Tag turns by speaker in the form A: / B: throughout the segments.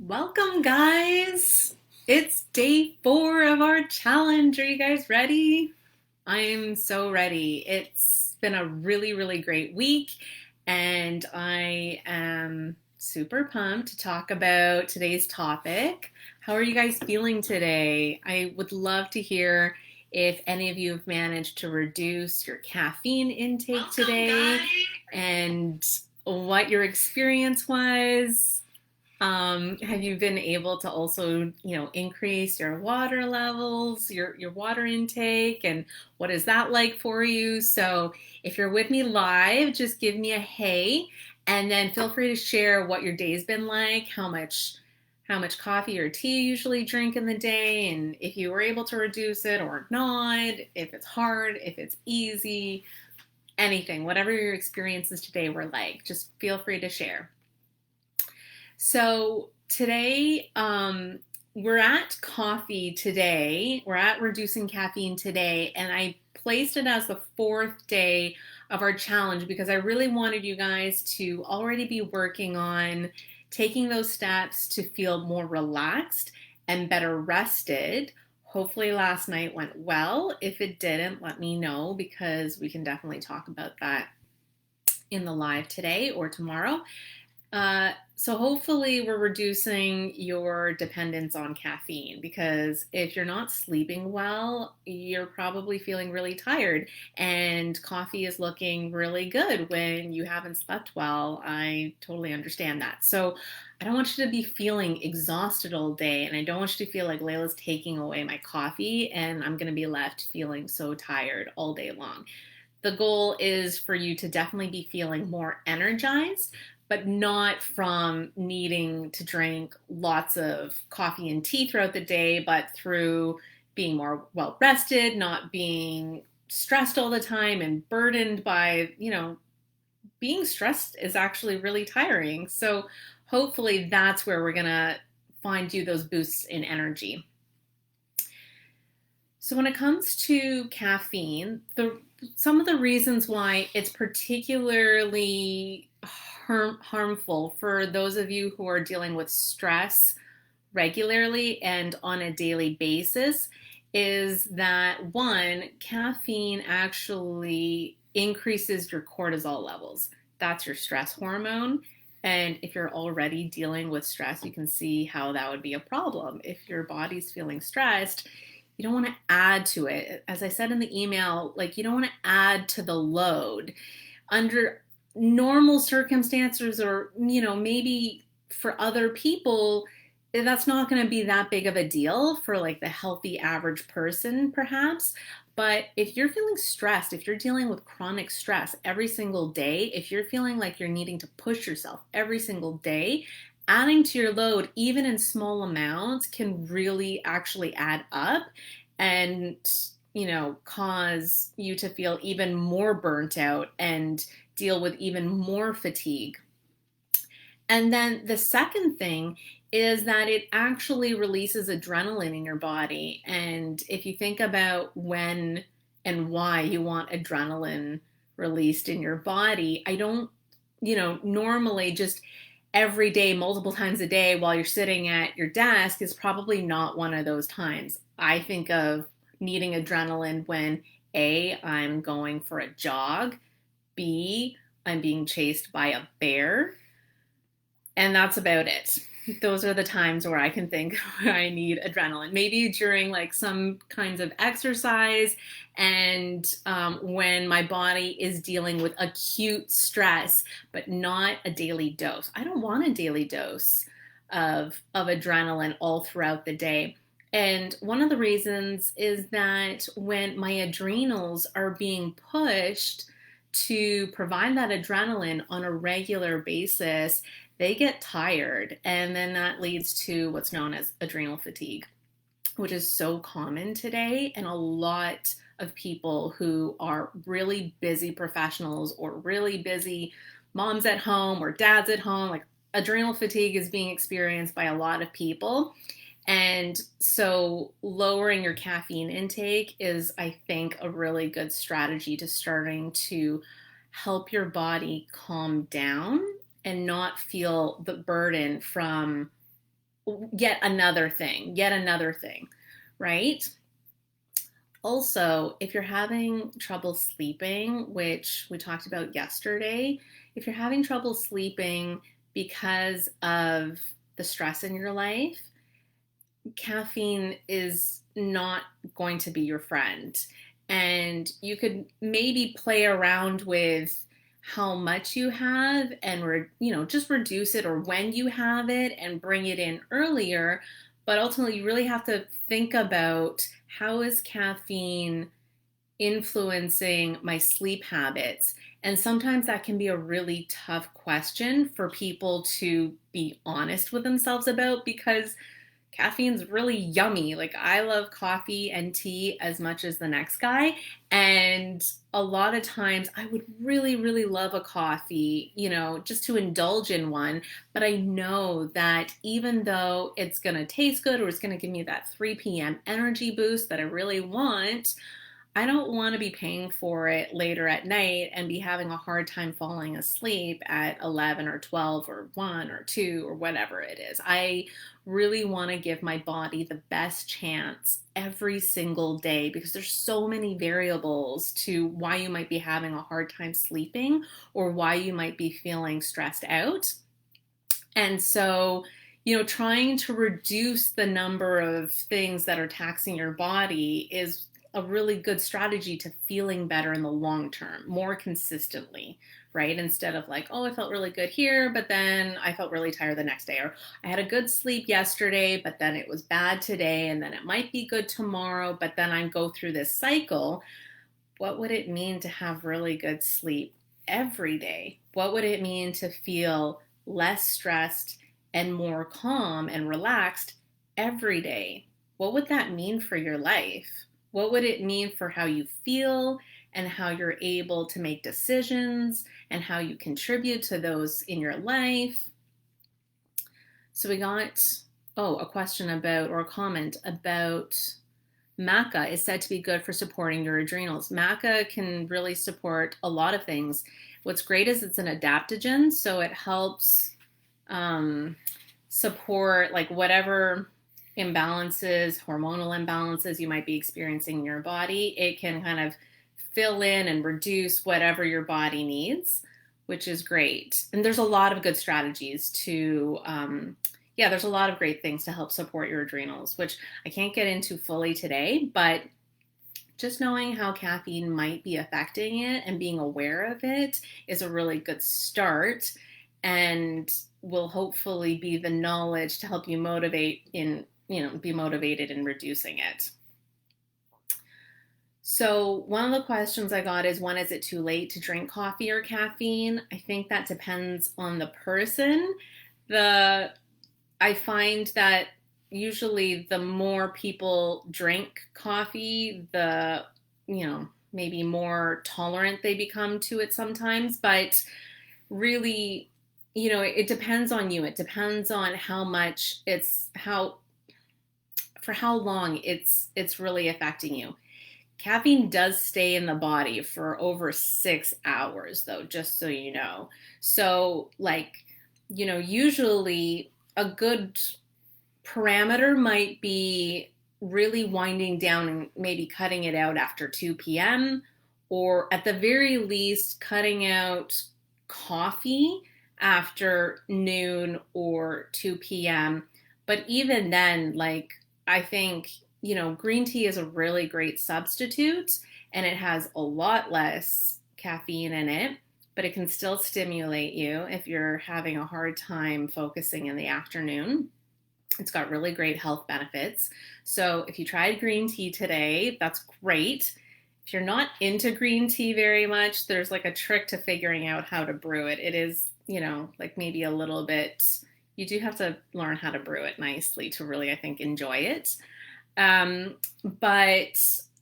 A: Welcome, guys. It's day 4 of our challenge. Are you guys ready? I'm so ready. It's been a really, really great week, and I am super pumped to talk about today's topic. How are you guys feeling today? I would love to hear if any of you have managed to reduce your caffeine intake today and what your experience was. Have you been able to also, increase your water levels, your water intake, and what is that like for you? So if you're with me live, just give me a hey, and then feel free to share what your day's been like, how much coffee or tea you usually drink in the day, and if you were able to reduce it or not, if it's hard, if it's easy, anything, whatever your experiences today were like, just feel free to share. So today, we're at coffee today. We're at reducing caffeine today, and I placed it as the 4th day of our challenge because I really wanted you guys to already be working on taking those steps to feel more relaxed and better rested. Hopefully last night went well. If it didn't, let me know because we can definitely talk about that in the live today or tomorrow. So hopefully we're reducing your dependence on caffeine because if you're not sleeping well, you're probably feeling really tired and coffee is looking really good when you haven't slept well. I totally understand that. So I don't want you to be feeling exhausted all day and I don't want you to feel like Layla's taking away my coffee and I'm going to be left feeling so tired all day long. The goal is for you to definitely be feeling more energized, but not from needing to drink lots of coffee and tea throughout the day, but through being more well rested, not being stressed all the time and burdened by, being stressed is actually really tiring. So hopefully that's where we're going to find you those boosts in energy. So when it comes to caffeine, some of the reasons why it's particularly harmful for those of you who are dealing with stress regularly and on a daily basis is that one, caffeine actually increases your cortisol levels. That's your stress hormone. And if you're already dealing with stress, you can see how that would be a problem. If your body's feeling stressed, you don't want to add to it. As I said in the email, you don't want to add to the load. Under normal circumstances or, maybe for other people, that's not going to be that big of a deal for the healthy average person, perhaps. But if you're feeling stressed, if you're dealing with chronic stress every single day, if you're feeling like you're needing to push yourself every single day, adding to your load, even in small amounts, can really actually add up and, cause you to feel even more burnt out and deal with even more fatigue. And then the second thing is that it actually releases adrenaline in your body. And if you think about when and why you want adrenaline released in your body, I don't, normally just every day, multiple times a day while you're sitting at your desk is probably not one of those times. I think of needing adrenaline when A, I'm going for a jog, B, I'm being chased by a bear, and that's about it. Those are the times where I can think where I need adrenaline. Maybe during some kinds of exercise and when my body is dealing with acute stress, but not a daily dose. I don't want a daily dose of adrenaline all throughout the day. And one of the reasons is that when my adrenals are being pushed to provide that adrenaline on a regular basis, they get tired, and then that leads to what's known as adrenal fatigue, which is so common today. And a lot of people who are really busy professionals or really busy moms at home or dads at home, adrenal fatigue is being experienced by a lot of people. And so lowering your caffeine intake is, I think, a really good strategy to starting to help your body calm down and not feel the burden from yet another thing, right? Also, if you're having trouble sleeping, which we talked about yesterday, if you're having trouble sleeping because of the stress in your life, caffeine is not going to be your friend. And you could maybe play around with how much you have and just reduce it, or when you have it and bring it in earlier. But ultimately you really have to think about, how is caffeine influencing my sleep habits? And sometimes that can be a really tough question for people to be honest with themselves about, because caffeine's really yummy. Like, I love coffee and tea as much as the next guy. And a lot of times I would really, really love a coffee, just to indulge in one. But I know that even though it's going to taste good, or it's going to give me that 3 p.m. energy boost that I really want, I don't want to be paying for it later at night and be having a hard time falling asleep at 11 or 12 or 1 or 2 or whatever it is. I really want to give my body the best chance every single day, because there's so many variables to why you might be having a hard time sleeping, or why you might be feeling stressed out. And so, trying to reduce the number of things that are taxing your body is a really good strategy to feeling better in the long term, more consistently, right? Instead of like, oh, I felt really good here, but then I felt really tired the next day, or I had a good sleep yesterday, but then it was bad today, and then it might be good tomorrow, but then I go through this cycle. What would it mean to have really good sleep every day? What would it mean to feel less stressed and more calm and relaxed every day? What would that mean for your life? What would it mean for how you feel, and how you're able to make decisions, and how you contribute to those in your life? So we got, a question about, or a comment about, maca is said to be good for supporting your adrenals. Maca can really support a lot of things. What's great is it's an adaptogen, so it helps support like whatever imbalances, hormonal imbalances you might be experiencing in your body. It can kind of fill in and reduce whatever your body needs, which is great. And there's a lot of good strategies to, there's a lot of great things to help support your adrenals, which I can't get into fully today, but just knowing how caffeine might be affecting it and being aware of it is a really good start, and will hopefully be the knowledge to help you be motivated in reducing it. So one of the questions I got is, when is it too late to drink coffee or caffeine? I think that depends on the person. I find that usually the more people drink coffee, the, maybe more tolerant they become to it sometimes. But really, it depends on you. It depends on for how long it's really affecting you. Caffeine does stay in the body for over 6 hours, though, just so you know. So, usually a good parameter might be really winding down and maybe cutting it out after 2 p.m., or at the very least cutting out coffee after noon or 2 p.m. But even then, I think, green tea is a really great substitute, and it has a lot less caffeine in it, but it can still stimulate you if you're having a hard time focusing in the afternoon. It's got really great health benefits. So if you tried green tea today, that's great. If you're not into green tea very much, there's a trick to figuring out how to brew it. It is, maybe a little bit, you do have to learn how to brew it nicely to really, I think, enjoy it.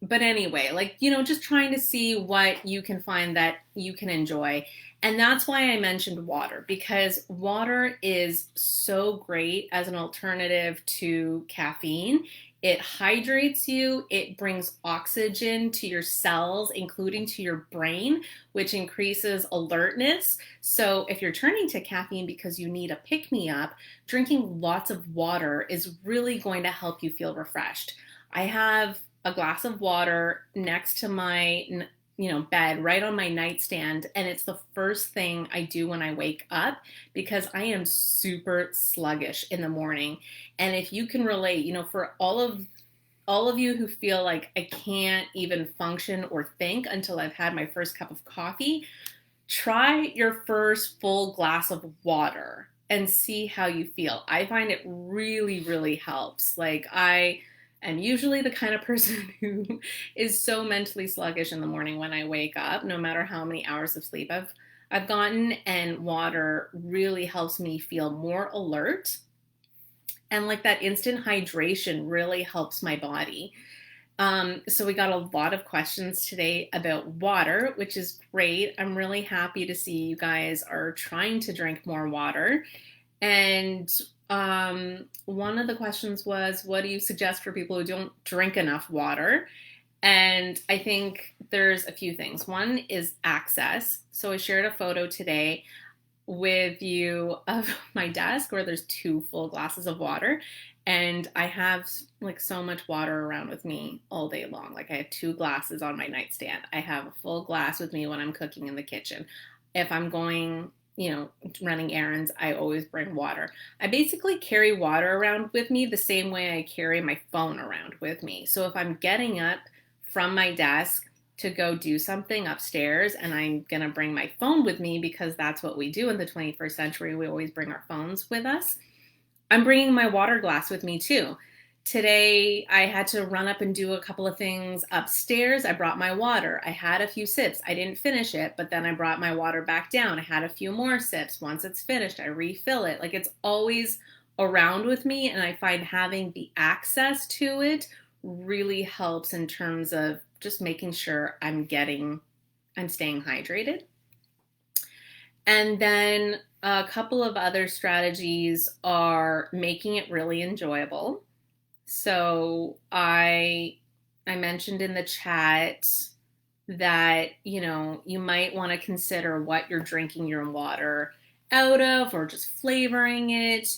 A: But anyway, just trying to see what you can find that you can enjoy. And that's why I mentioned water, because water is so great as an alternative to caffeine. It hydrates you, it brings oxygen to your cells, including to your brain, which increases alertness. So if you're turning to caffeine because you need a pick-me-up, drinking lots of water is really going to help you feel refreshed. I have a glass of water next to my bed, right on my nightstand, and it's the first thing I do when I wake up because I am super sluggish in the morning. And if you can relate, for all of you who feel like I can't even function or think until I've had my first cup of coffee, try your first full glass of water and see how you feel. I find it really, really helps. Like, I am usually the kind of person who is so mentally sluggish in the morning when I wake up, no matter how many hours of sleep I've gotten, and water really helps me feel more alert. And like that instant hydration really helps my body. So we got a lot of questions today about water, which is great. I'm really happy to see you guys are trying to drink more water. And one of the questions was, what do you suggest for people who don't drink enough water? And I think there's a few things. One is access. So I shared a photo today with you of my desk where there's 2 full glasses of water, and I have like so much water around with me all day long. Like, I have 2 glasses on my nightstand. I have a full glass with me when I'm cooking in the kitchen. If I'm going, running errands, I always bring water. I basically carry water around with me the same way I carry my phone around with me. So if I'm getting up from my desk to go do something upstairs and I'm going to bring my phone with me because that's what we do in the 21st century, we always bring our phones with us, I'm bringing my water glass with me too. Today, I had to run up and do a couple of things upstairs. I brought my water. I had a few sips. I didn't finish it, but then I brought my water back down. I had a few more sips. Once it's finished, I refill it. Like, it's always around with me, and I find having the access to it really helps in terms of just making sure I'm staying hydrated. And then a couple of other strategies are making it really enjoyable. So I mentioned in the chat that, you might want to consider what you're drinking your water out of or just flavoring it.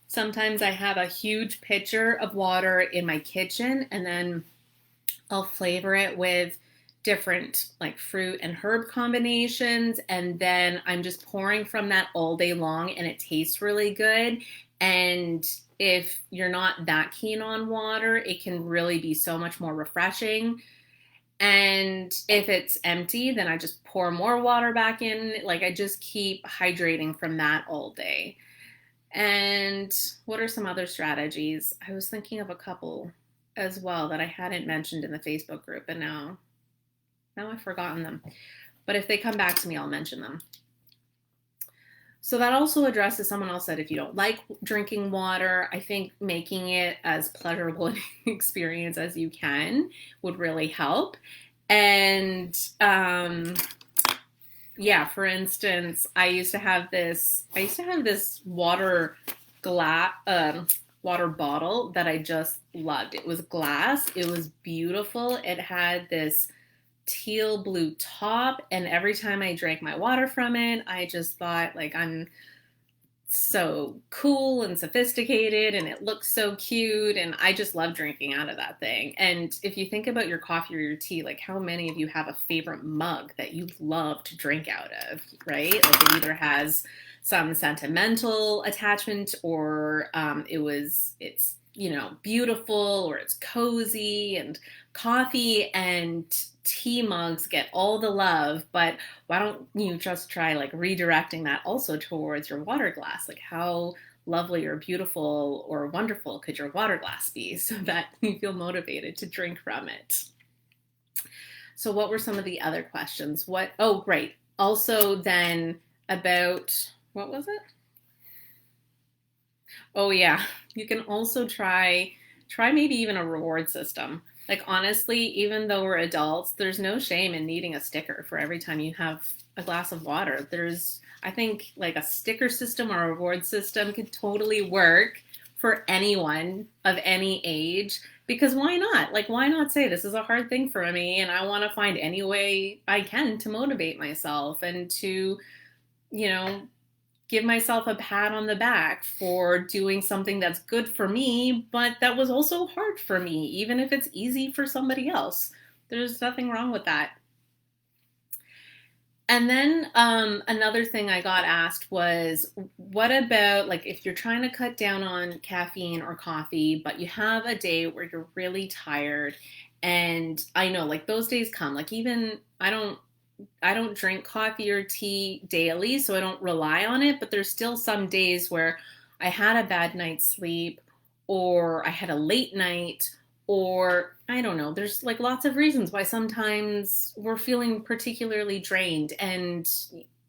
A: Sometimes I have a huge pitcher of water in my kitchen, and then I'll flavor it with different like fruit and herb combinations, and then I'm just pouring from that all day long, and it tastes really good. And if you're not that keen on water, it can really be so much more refreshing. And if it's empty, then I just pour more water back in. Like, I just keep hydrating from that all day. And what are some other strategies? I was thinking of a couple as well that I hadn't mentioned in the Facebook group, and now I've forgotten them. But if they come back to me, I'll mention them. So that also addresses, someone else said, if you don't like drinking water, I think making it as pleasurable an experience as you can would really help. And for instance, I used to have this water bottle that I just loved. It was glass. It was beautiful. It had this teal blue top, and every time I drank my water from it, I just thought, like, I'm so cool and sophisticated, and it looks so cute, and I just love drinking out of that thing. And if you think about your coffee or your tea, like, how many of you have a favorite mug that you love to drink out of, right? Like, it either has some sentimental attachment, or it's beautiful, or it's cozy. And coffee and tea mugs get all the love, but why don't you just try like redirecting that also towards your water glass? Like, how lovely or beautiful or wonderful could your water glass be so that you feel motivated to drink from it? So what were some of the other questions? Oh, right. Also then about, what was it? Oh yeah, you can also try maybe even a reward system. Like, honestly, even though we're adults, there's no shame in needing a sticker for every time you have a glass of water. I think like a sticker system or a reward system could totally work for anyone of any age, because why not? Like, why not say this is a hard thing for me and I want to find any way I can to motivate myself and to, you know, give myself a pat on the back for doing something that's good for me, but that was also hard for me, even if it's easy for somebody else. There's nothing wrong with that. And then another thing I got asked was, what about like if you're trying to cut down on caffeine or coffee, but you have a day where you're really tired, and I know like those days come. Like even I don't drink coffee or tea daily, so I don't rely on it, but there's still some days where I had a bad night's sleep or I had a late night or I don't know. There's like lots of reasons why sometimes we're feeling particularly drained, and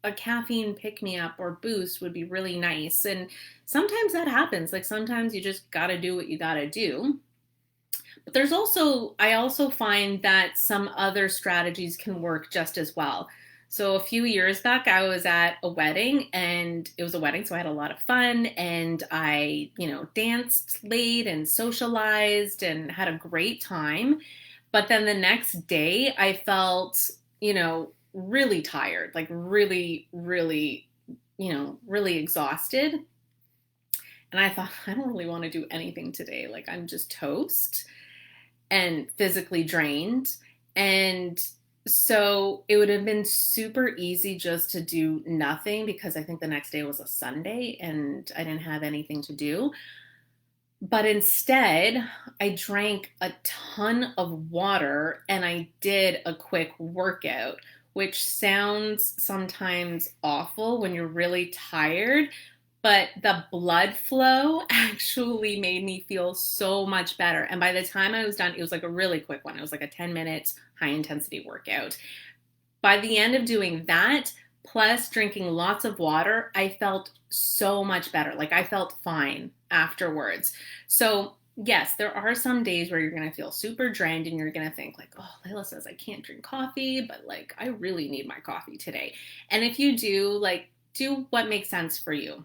A: a caffeine pick me up or boost would be really nice. And sometimes that happens. Like sometimes you just got to do what you got to do. But I also find that some other strategies can work just as well. So a few years back, I was at a wedding, and it was a wedding, so I had a lot of fun, and I, danced late and socialized and had a great time. But then the next day, I felt, really tired, like really, really, really exhausted. And I thought, I don't really want to do anything today. Like I'm just toast and physically drained. And so it would have been super easy just to do nothing, because I think the next day was a Sunday and I didn't have anything to do. But instead, I drank a ton of water and I did a quick workout, which sounds sometimes awful when you're really tired, but the blood flow actually made me feel so much better. And by the time I was done, it was like a really quick one. It was like a 10-minute high intensity workout. By the end of doing that, plus drinking lots of water, I felt so much better. Like I felt fine afterwards. So yes, there are some days where you're going to feel super drained and you're going to think like, oh, Layla says I can't drink coffee, but like I really need my coffee today. And if you do, like, do what makes sense for you,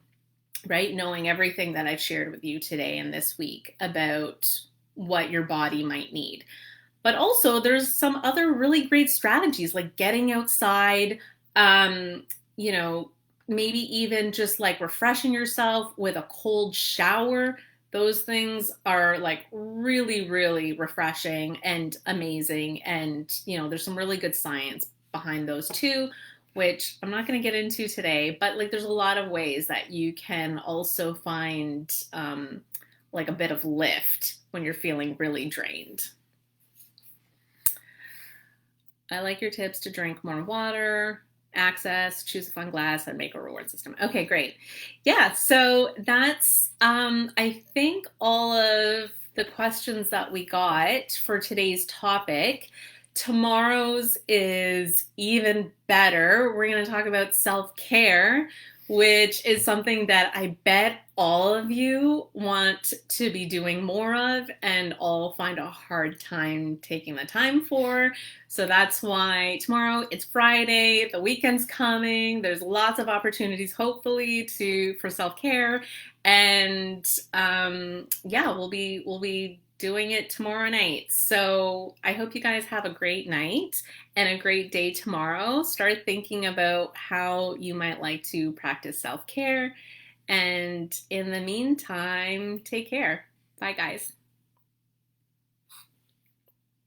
A: right? Knowing everything that I've shared with you today and this week about what your body might need. But also there's some other really great strategies like getting outside, um, you know, maybe even just like refreshing yourself with a cold shower. Those things are like really, really refreshing and amazing. And, there's some really good science behind those too, which I'm not going to get into today, but like there's a lot of ways that you can also find like a bit of lift when you're feeling really drained. I like your tips to drink more water, access, choose a fun glass, and make a reward system. Okay, great. Yeah, so that's, I think, all of the questions that we got for today's topic. Tomorrow's is even better. We're going to talk about self-care, which is something that I bet all of you want to be doing more of and all find a hard time taking the time for. So that's why tomorrow, it's Friday, the weekend's coming. There's lots of opportunities, hopefully, for self-care. And yeah, we'll be doing it tomorrow night. So I hope you guys have a great night and a great day tomorrow. Start thinking about how you might like to practice self-care. And in the meantime, take care. Bye, guys.